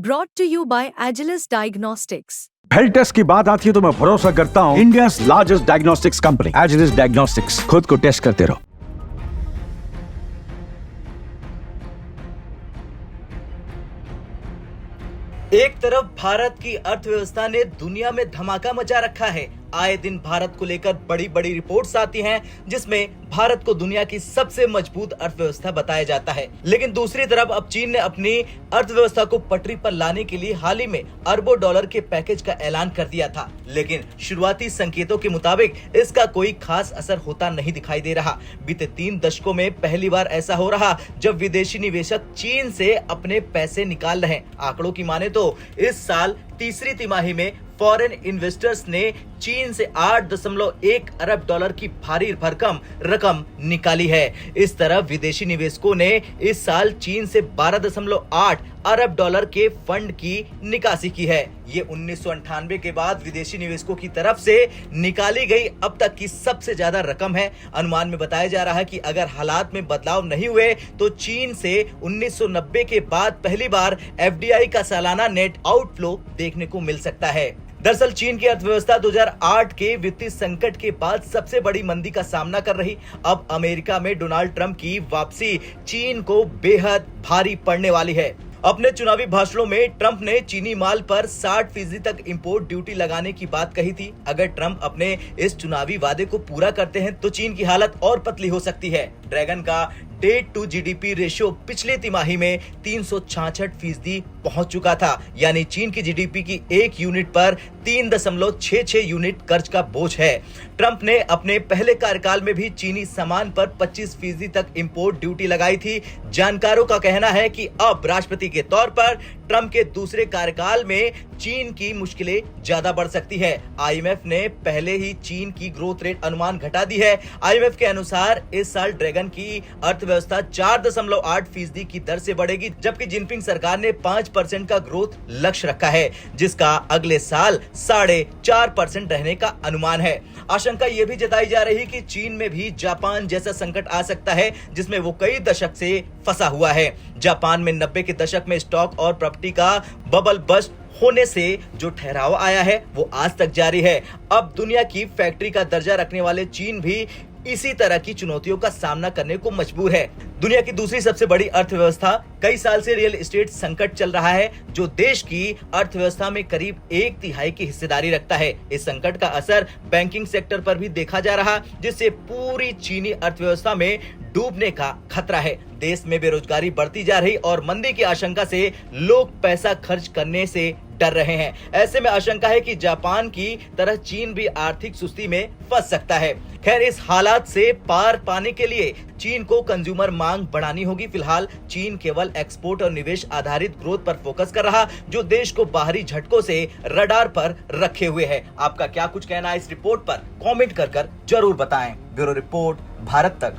Brought to you by Agilus Diagnostics. Health test की बात आती है तो मैं भरोसा करता हूँ India largest diagnostics company Agilus diagnostics. खुद को टेस्ट करते रहो। एक तरफ भारत की अर्थव्यवस्था ने दुनिया में धमाका मचा रखा है। आए दिन भारत को लेकर बड़ी बड़ी रिपोर्ट्स आती हैं, जिसमें भारत को दुनिया की सबसे मजबूत अर्थव्यवस्था बताया जाता है। लेकिन दूसरी तरफ अब चीन ने अपनी अर्थव्यवस्था को पटरी पर लाने के लिए हाल ही में अरबों डॉलर के पैकेज का ऐलान कर दिया था, लेकिन शुरुआती संकेतों के मुताबिक इसका कोई खास असर होता नहीं दिखाई दे रहा। बीते 3 दशकों में पहली बार ऐसा हो रहा जब विदेशी निवेशक चीन से अपने पैसे निकाल रहे हैं। आंकड़ों की माने तो इस साल तीसरी तिमाही में फॉरेन इन्वेस्टर्स ने चीन से 8.1 अरब डॉलर की भारी भरकम रकम निकाली है। इस तरह विदेशी निवेशकों ने इस साल चीन से 12.8 अरब डॉलर के फंड की निकासी की है। ये 1998 के बाद विदेशी निवेशकों की तरफ से निकाली गई अब तक की सबसे ज्यादा रकम है। अनुमान में बताया जा रहा है कि अगर हालात में बदलाव नहीं हुए तो चीन से 1990 के बाद पहली बार एफडीआई का सालाना नेट आउटफ्लो देखने को मिल सकता है। दरअसल चीन की अर्थव्यवस्था 2008 के वित्तीय संकट के बाद सबसे बड़ी मंदी का सामना कर रही। अब अमेरिका में डोनाल्ड ट्रंप की वापसी चीन को बेहद भारी पड़ने वाली है। अपने चुनावी भाषणों में ट्रंप ने चीनी माल पर 60% तक इंपोर्ट ड्यूटी लगाने की बात कही थी। अगर ट्रंप अपने इस चुनावी वादे को पूरा करते हैं तो चीन की हालत और पतली हो सकती है। ड्रैगन का डेट टू जीडीपी रेशियो पिछले तिमाही में 366% पहुंच चुका था, यानी चीन की जीडीपी की 1 यूनिट पर 3.66 यूनिट कर्ज का बोझ है। ट्रंप ने अपने पहले कार्यकाल में भी चीनी सामान पर 25% तक इंपोर्ट ड्यूटी लगाई थी। जानकारों का कहना है कि अब राष्ट्रपति के तौर पर ट्रंप के दूसरे कार्यकाल में चीन की मुश्किलें ज्यादा बढ़ सकती है। आईएमएफ ने पहले ही चीन की ग्रोथ रेट अनुमान घटा दी है। आईएमएफ के अनुसार इस साल ड्रैगन की अर्थव्यवस्था 4.8% की दर से बढ़ेगी, जबकि जिनपिंग सरकार ने 5% का ग्रोथ लक्ष्य रखा है, जिसका अगले साल 4.5% रहने का अनुमान है। आशंका यह भी जताई जा रही कि चीन में भी जापान जैसा संकट आ सकता है, जिसमें वो कई दशक से फंसा हुआ है। जापान में 90 के दशक में स्टॉक और प्रॉपर्टी का बबल बस्ट होने से जो ठहराव आया है वो आज तक जारी है। अब दुनिया की फैक्ट्री का दर्जा रखने वाले चीन भी इसी तरह की चुनौतियों का सामना करने को मजबूर है। दुनिया की दूसरी सबसे बड़ी अर्थव्यवस्था कई साल से रियल एस्टेट संकट चल रहा है, जो देश की अर्थव्यवस्था में करीब 1/3 की हिस्सेदारी रखता है। इस संकट का असर बैंकिंग सेक्टर पर भी देखा जा रहा, जिससे पूरी चीनी अर्थव्यवस्था में डूबने का खतरा है। देश में बेरोजगारी बढ़ती जा रही और मंदी की आशंका से लोग पैसा खर्च करने से डर रहे हैं। ऐसे में आशंका है कि जापान की तरह चीन भी आर्थिक सुस्ती में फंस सकता है। खैर, इस हालात से पार पाने के लिए चीन को कंज्यूमर मांग बढ़ानी होगी। फिलहाल चीन केवल एक्सपोर्ट और निवेश आधारित ग्रोथ पर फोकस कर रहा, जो देश को बाहरी झटकों से रडार पर रखे हुए है। आपका क्या कुछ कहना है इस रिपोर्ट पर? कमेंट कर जरूर बताएं। ब्यूरो रिपोर्ट, भारत तक।